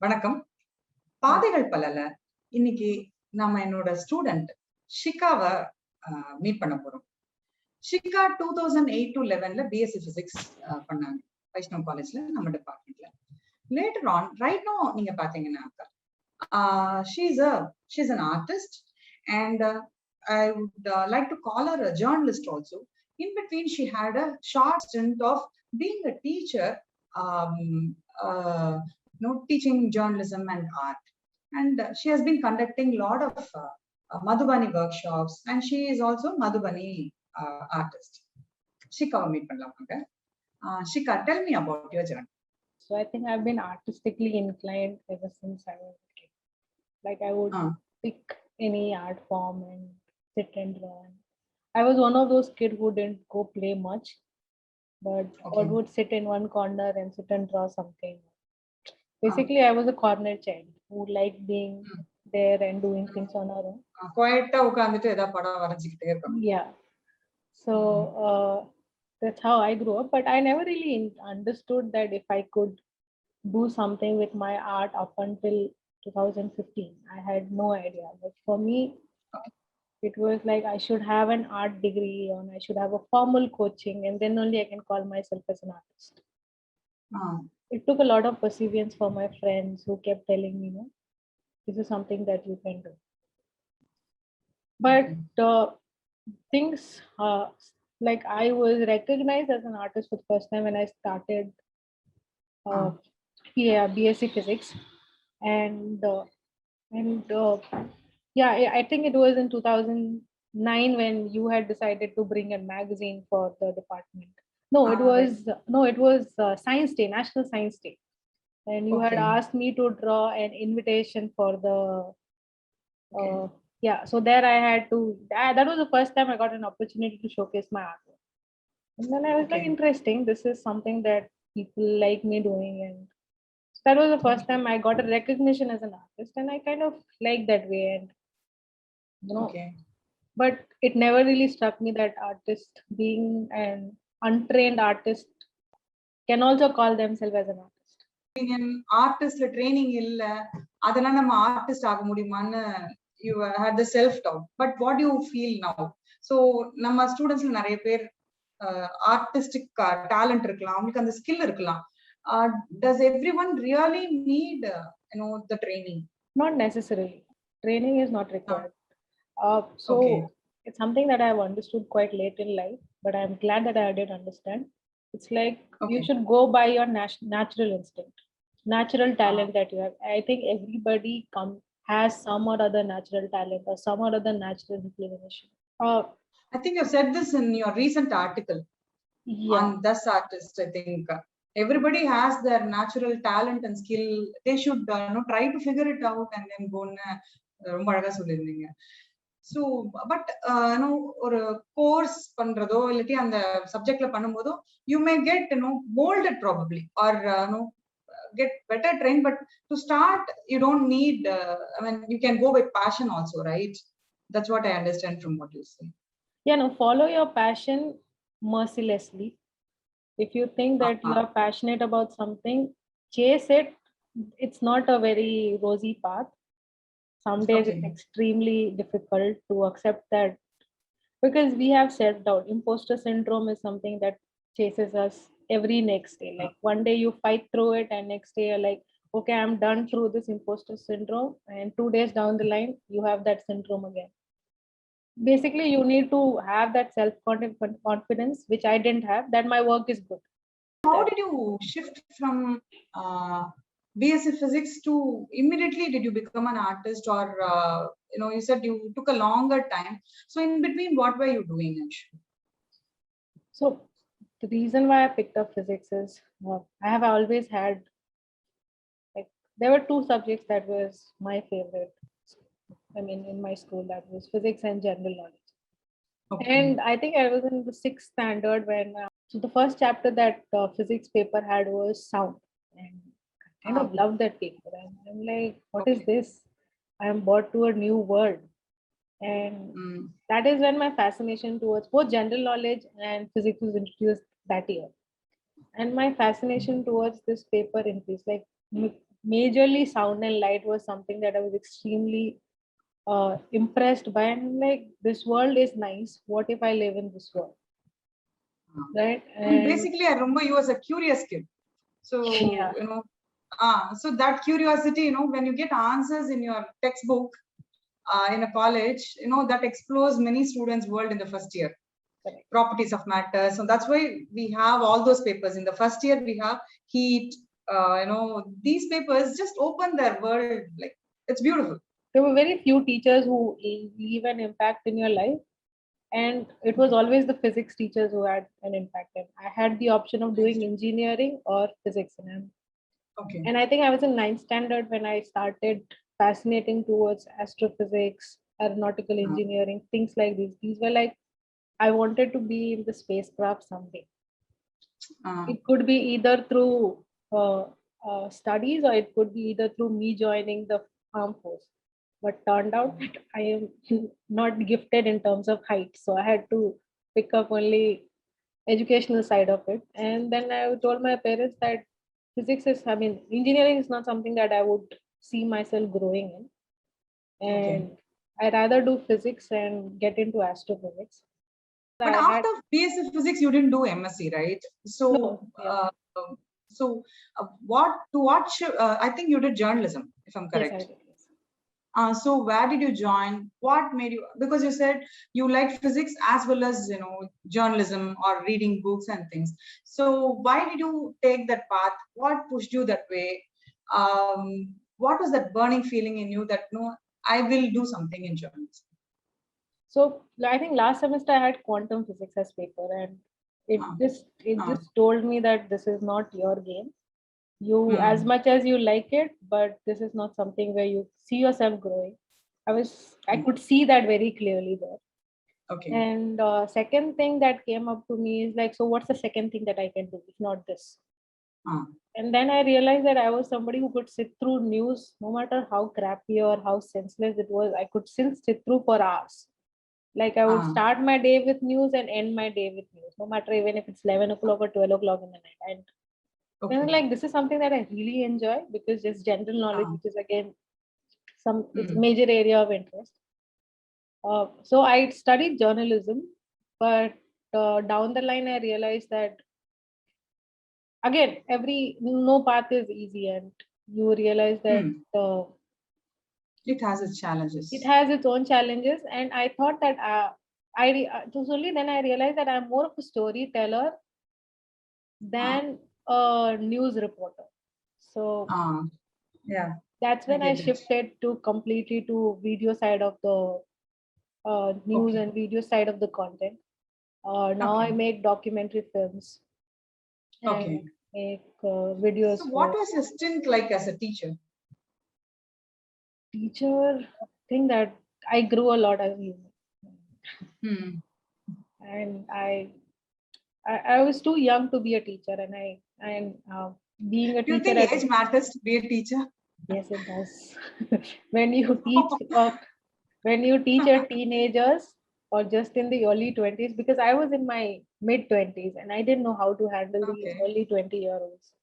வணக்கம். பாதைகள் பலல இன்னைக்கு நாம என்னோட ஸ்டூடெண்ட் ஷிகாவை மீட் பண்ண போறோம். ஷிகா 2008 to 11 பிஎஸ்சி பிசிக்ஸ் பண்ணாங்க வைஷ்ணவ் காலேஜ்ல நம்ம டிபார்ட்மெண்ட்ல. லேட்டர் ஆன் ரைட் நோ நீங்க பாத்தீங்கன்னா she's an artist and I would like to call her a journalist also. In between she had a short stint of being a teacher, teaching journalism and art, and she has been conducting a lot of Madhubani workshops, and she is also Madhubani artist. Shika, meet pannalamanga. Shika, tell me about your journey. So I think I've been artistically inclined ever since I was a kid. Like I would pick any art form and sit and draw. I was one of those kids who didn't go play much, but or would sit in one corner and sit and draw something. Basically, I was a corner child who liked being there and doing things on our own. Yeah. So that's how I grew up. But I never really understood that if I could do something with my art up until 2015. I had no idea. But for me, it was like I should have an art degree and I should have a formal coaching, and then only I can call myself as an artist. It took a lot of perseverance for my friends who kept telling me, no, this is something that you can do. But things like I was recognized as an artist for the first time when I started BSc physics, and I think it was in 2009 when you had decided to bring a magazine for the department. It was Science Day, National Science Day, and you had asked me to draw an invitation for the so there I had to, that was the first time I got an opportunity to showcase my artwork. And then I was like, interesting, this is something that people like me doing. And that was the first time I got a recognition as an artist, and I kind of liked that way. And but it never really struck me that artist, being an untrained artist, can also call themselves as an artist. Being an artist, training illa adana nama artist aaga mudiyumaanu you had the self doubt. But what do you feel now? So nama students la nariya per artistic talent irukkalam, avangalukku and skill irukkalam. Does everyone really need the training? Not necessarily. Training is not required. It's something that I've understood quite late in life, but I'm glad that I did understand. It's like you should go by your natural instinct, natural talent that you have. I think everybody has some or other natural talent or some or other natural inclination. I think you said this in your recent article on this artist. I think everybody has their natural talent and skill. They should try to figure it out and then go ரொம்ப அழகா சொல்லிருந்தீங்க. So but ஒரு course பண்றதோ இல்லாட்டி அந்த சப்ஜெக்ட்ல பண்ணும்போதோ you may get molded probably or get better trained, but to start you don't need you can go with passion also, right? That's what I understand from what you say. Follow your passion mercilessly. If you think that you are passionate about something, chase it. It's not a very rosy path. Some days it's extremely difficult to accept that, because we have self-doubt. Imposter syndrome is something that chases us every next day. Like one day you fight through it, and next day you're like, okay, I'm done through this imposter syndrome, and 2 days down the line you have that syndrome again. Basically you need to have that self-confidence, which I didn't have, that my work is good. How did you shift from BSc physics to immediately did you become an artist, or you said you took a longer time, so in between what were you doing actually? So the reason why I picked up physics is I have always had, like, there were two subjects that was my favorite. In my school, that was physics and general knowledge. And I think I was in the 6th standard when so the first chapter that physics paper had was sound, and I kind of loved that paper, and I'm like, what is this? I am brought to a new world. And that is when my fascination towards both general knowledge and physics was introduced that year, and my fascination towards this paper increased. Like majorly sound and light was something that I was extremely impressed by. And like, this world is nice. What if I live in this world? Right? And And basically, I remember you as a curious kid. So, yeah, so that curiosity, when you get answers in your textbook in a college, that explores many students' world in the first year. correct. Properties of matter. So that's why we have all those papers. In the first year, we have heat. These papers just open their world. Like, it's beautiful. There were very few teachers who leave an impact in your life. And it was always the physics teachers who had an impact. And I had the option of doing engineering or physics. Okay. And I think I was in ninth standard when I started fascinating towards astrophysics, aeronautical engineering, things like these. These were like, I wanted to be in the spacecraft someday. It could be either through studies, or it could be either through me joining the armed force. But turned out that I am not gifted in terms of height, so I had to pick up only educational side of it. And then I told my parents that engineering is not something that I would see myself growing in, and I rather do physics and get into astrophysics. But after BSc Physics, you didn't do MSc, right? So, No, yeah. I think you did journalism, if I'm correct. Yes, I did. So where did you join? What made you? Because you said you liked physics as well as journalism or reading books and things. So why did you take that path? What pushed you that way? What was that burning feeling in you that no, I will do something in journalism? So I think last semester I had quantum physics as paper, and it just told me that this is not your game. You, as much as you like it, but this is not something where you see yourself growing. I could see that very clearly there. Okay. And second thing that came up to me is like, so what's the second thing that I can do if not this? And then I realized that I was somebody who could sit through news, no matter how crappy or how senseless it was. I could still sit through for hours. Like, I would start my day with news and end my day with news, no matter even if it's 11 o'clock or 12 o'clock in the night. And like, this is something that I really enjoy, because just general knowledge, which is again it's a major area of interest. So I studied journalism, but down the line I realized that again, no path is easy, and you realize that it has its challenges. It has its own challenges, and I thought that only then I realized that I'm more of a storyteller than a news reporter. So yeah, that's when I shifted to completely to video side of the news and video side of the content. Now I make documentary films and make videos. So what was your stint like as a teacher? Teacher, I think that I grew a lot as a human. And I was too young to be a teacher, and being a teacher. Do you think age matters to be a teacher? Yes, it does. When you teach your teenagers or just in the early 20s, because I was in my mid 20s and I didn't know how to handle the early 20-year-olds.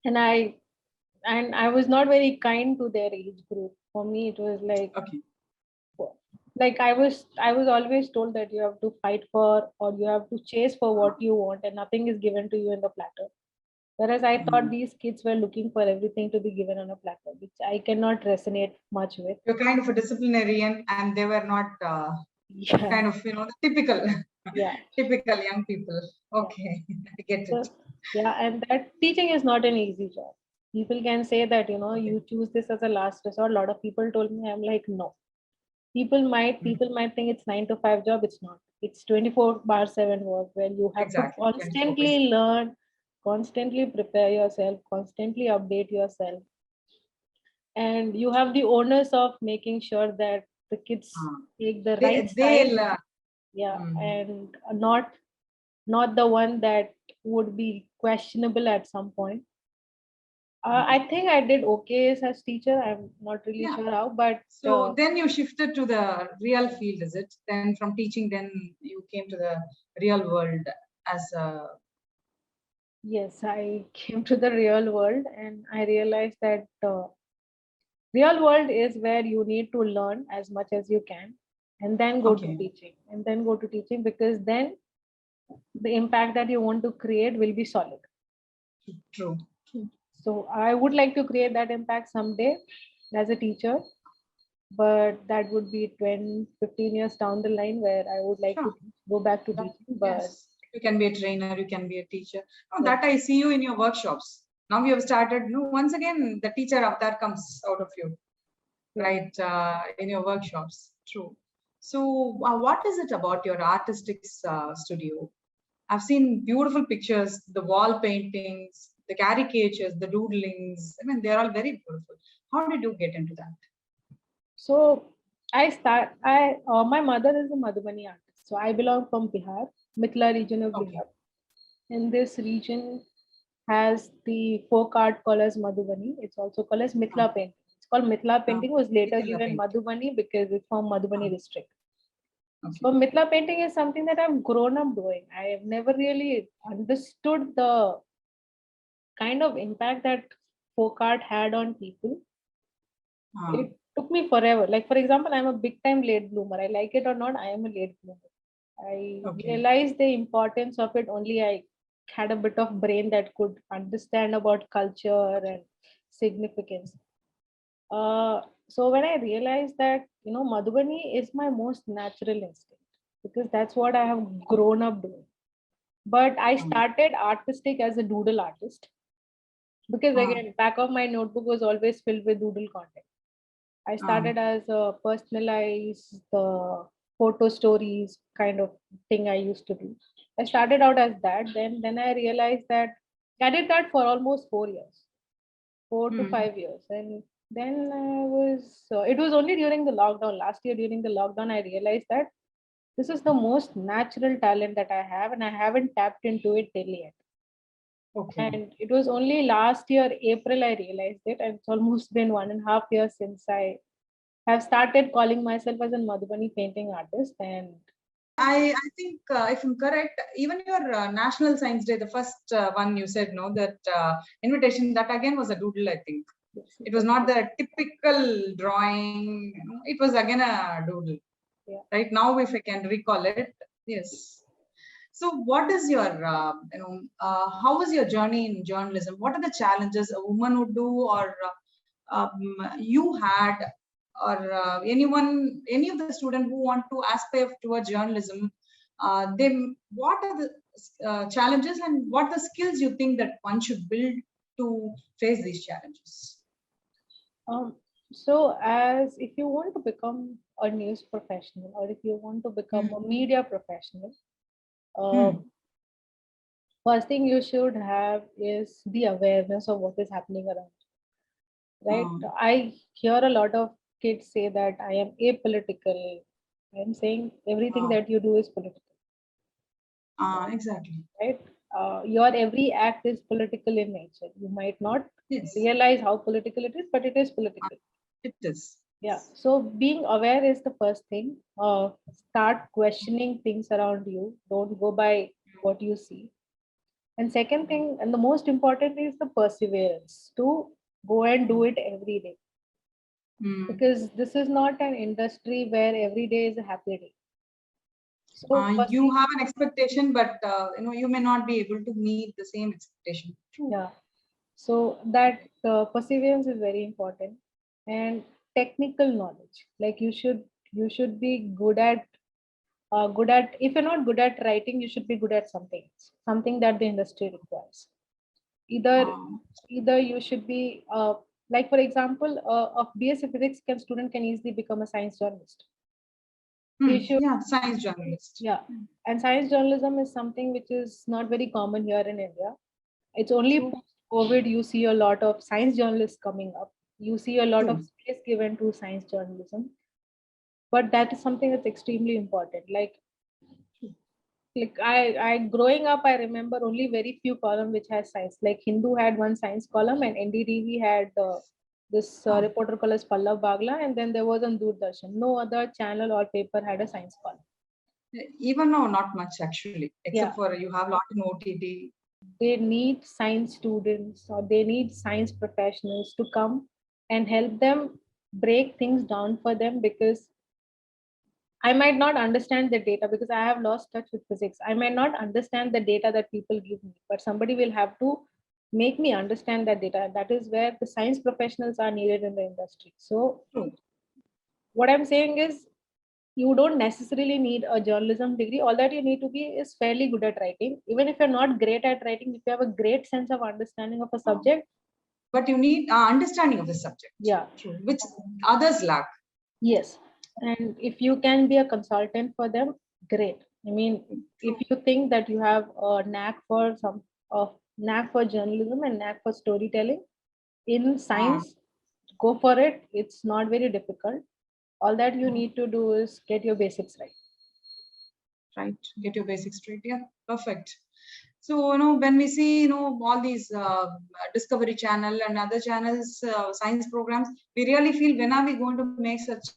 And I was not very kind to their age group. For me, it was like I was always told that you have to fight for, or you have to chase for what you want, and nothing is given to you in the platter. Whereas I thought these kids were looking for everything to be given on a platter, which I cannot resonate much with. You're kind of a disciplinarian, and they were not kind of typical. Typical young people. Okay, I get it. Yeah, and that teaching is not an easy job. People can say that you choose this as a last resort. A lot of people told me, I'm like, no. People might think it's 9 to 5 job. It's not. It's 24/7 work where you have to constantly learn, constantly prepare yourself, constantly update yourself, and you have the onus of making sure that the kids take the right side. And not the one that would be questionable at some point. I think I did okay as teacher. I'm not really sure how, but so then you shifted to the real field, is it? Then from teaching, then you came to the real world as a Yes, I came to the real world and I realized that real world is where you need to learn as much as you can and then go to Okay, teaching and then go to teaching, because then the impact that you want to create will be solid. true. So I would like to create that impact someday as a teacher, but that would be 20, 15 years down the line where I would like Sure. to go back to That, teaching. But yes, you can be a trainer, you can be a teacher. Oh, yeah, that I see you in your workshops. Now you have started. No, once again, the teacher avatar comes out of you, yeah. right? In your workshops. True. So, what is it about your artistic studio? I've seen beautiful pictures, the wall paintings, the caricatures, the doodlings. I mean, they're all very beautiful. How did you get into that? So my mother is a Madhubani artist. So I belong from Bihar, Mithila region of Okay. Bihar. And this region has the folk art called as Madhubani. It's also called as Mithila painting. It's called Mithila painting, was later Mithila given painting. Madhubani because it's from Madhubani district. Okay. So Mithila painting is something that I've grown up doing. I have never really understood the kind of impact that folk art had on people. It took me forever. Like, for example, I'm a big time late bloomer. I like it or not, I am a late bloomer. I Okay. realized the importance of it only I had a bit of brain that could understand about culture and significance. So when I realized that, Madhubani is my most natural instinct because that's what I have grown up doing. But I started artistic as a doodle artist because again, back of my notebook was always filled with doodle content. I started as a personalized photo stories kind of thing I used to do. I started out as that. Then I realized that I did that for almost 4 years, 4 to 5 years, and then I was. It was only during the lockdown last year. During the lockdown, I realized that this is the most natural talent that I have, and I haven't tapped into it till yet. Okay. And it was only last year, April, I realized it. And it's almost been 1.5 years since I have started calling myself as a Madhubani painting artist. And I think, if I'm correct, even your National Science Day, the first one you said, no, that invitation, that again was a doodle, I think. It was not the typical drawing, it was again a doodle. yeah. Right now, if I can recall it, yes. So, what is your, how was your journey in journalism? What are the challenges a woman would do, or you had, or any of the student who want to aspire towards journalism? What are the challenges and what are the skills you think that one should build to face these challenges? So, as if you want to become a news professional or if you want to become a media professional, first thing you should have is the awareness of what is happening around. Right? I hear a lot of kids say that I am apolitical. I'm saying everything that you do is political. Exactly. Right? Your every act is political in nature. You might not Yes, realize how political it is, but it is political. it is. Yeah. So being aware is the first thing. Start questioning things around you. Don't go by what you see. And second thing, and the most important is the perseverance to go and do it every day. Because this is not an industry where every day is a happy day. So You have an expectation, but you may not be able to meet the same expectation. True. yeah. So that perseverance is very important, and technical knowledge. Like you should be good at. If you're not good at writing, you should be good at something else, something that the industry requires. Either either you should be like, for example, of BSc physics can student can easily become a science journalist. He should. Yeah, science journalist. Yeah. And science journalism is something which is not very common here in India. It's only post-COVID you see a lot of science journalists coming up. You see a lot of space given to science journalism. But that is something that's extremely important. Like I growing up, I remember only very few column which has science. Like Hindu had one science column, and NDTV had this reporter called as Pallav Bagla, and then there was on Doordarshan. No other channel or paper had a science column. Even now, not much actually, except Yeah. for you have a lot in OTT. they need science students or they need science professionals to come and help them break things down for them, because I might not understand the data because I have lost touch with physics. I might not understand the data that people give me, but somebody will have to make me understand that data. That is where the science professionals are needed in the industry. So, what I'm saying is, you don't necessarily need a journalism degree. All that you need to be is fairly good at writing. Even if you're not great at writing, if you have a great sense of understanding of a subject. But you need understanding of the subject. Yeah. True. Which others lack. Yes. And if you can be a consultant for them, great. I mean, if you think that you have a knack for knack for journalism and knack for storytelling in science, go for it. It's not very difficult. All that you need to do is get your basics right. Right. Get your basics straight. Yeah. Perfect. So, when we see, all these Discovery Channel and other channels, science programs, we really feel, when are we going to make such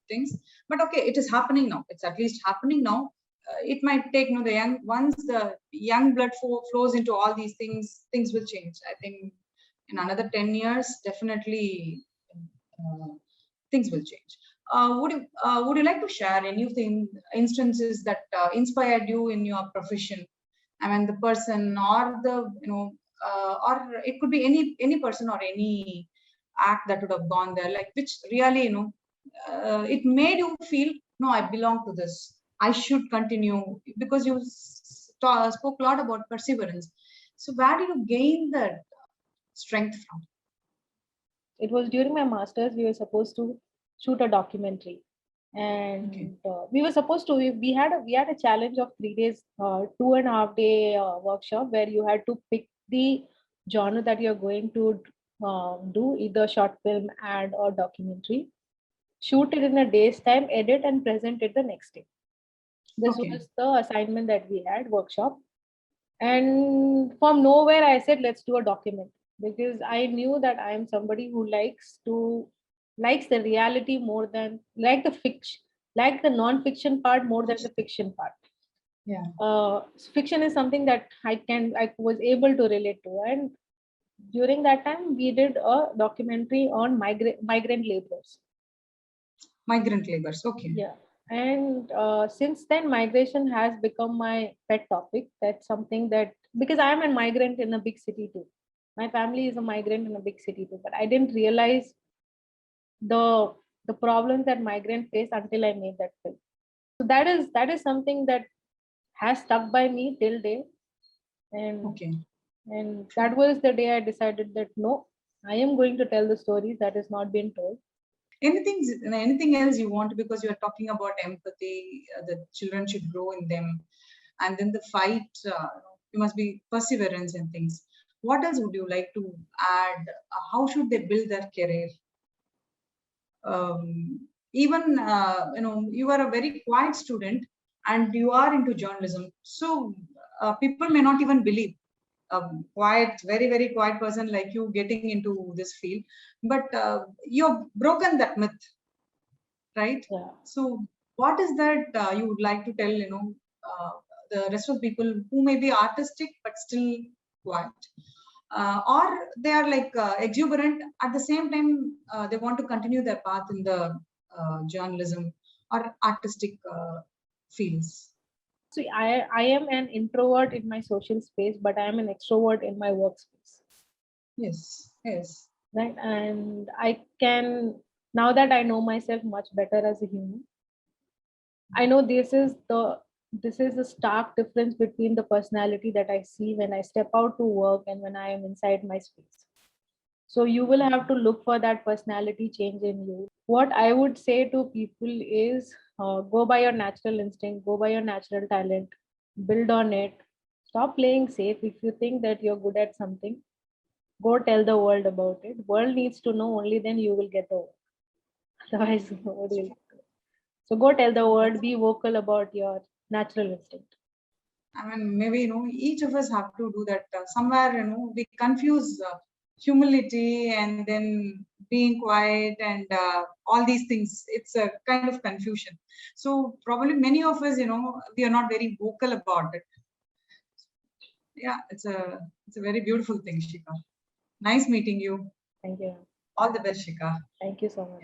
things? But okay, it is happening now. It's at least happening now. It might take, once the young blood flows into all these things will change. I think in another 10 years, definitely things will change. Would you like to share any of the instances that inspired you in your profession? I mean, the person or or it could be any person or any act that would have gone there, like which really, it made you feel, no, I belong to this. I should continue, because you spoke a lot about perseverance. So where did you gain that strength from? It was during my master's. We were supposed to shoot a documentary, and we were supposed to. We had a challenge of 3 days, 2.5 day workshop where you had to pick the genre that you're going to do, either short film, ad, or documentary. Shoot it in a day's time, edit and present it the next day. This was the assignment that we had, workshop. And from nowhere, I said, let's do a document, because I knew that I am somebody who likes the reality more than like the non-fiction part more than the fiction part. Yeah. Fiction is something that I was able to relate to. And during that time, we did a documentary on migrant laborers. Migrant laborers. Okay. Yeah. And since then, migration has become my pet topic. That's something that, because I am a migrant in a big city too. My family is a migrant in a big city too, but I didn't realize the problems that migrants face until I made that film. So that is something that has stuck by me till day. And that was the day I decided that no, I am going to tell the stories that is not being told. Anything else you want, because you are talking about empathy, the children should grow in them, and then the fight, you must be perseverance and things. What else would you like to add? How should they build their career? Even you are a very quiet student and you are into journalism, so people may not even believe quiet, very, very quiet person like you getting into this field, but you've broken that myth, right? Yeah. So what is that you would like to tell, the rest of people who may be artistic but still quiet, or they are like exuberant at the same time, they want to continue their path in the journalism or artistic fields? See, I am an introvert in my social space, but I am an extrovert in my workspace. Yes. Right. And I can, now that I know myself much better as a human, I know this is the stark difference between the personality that I see when I step out to work and when I am inside my space. So you will have to look for that personality change in you. What I would say to people is, go by your natural instinct, go by your natural talent, build on it. Stop playing safe. If you think that you're good at something, go tell the world about it. World needs to know, only then you will get the work. Otherwise, nobody will. So go tell the world, be vocal about your natural instinct. I mean, maybe, each of us have to do that. Somewhere, we confuse humility and then being quiet and all these things. It's a kind of confusion. So probably many of us, we are not very vocal about it. Yeah, it's a very beautiful thing, Shika. Nice meeting you. Thank you. All the best, Shika. Thank you so much.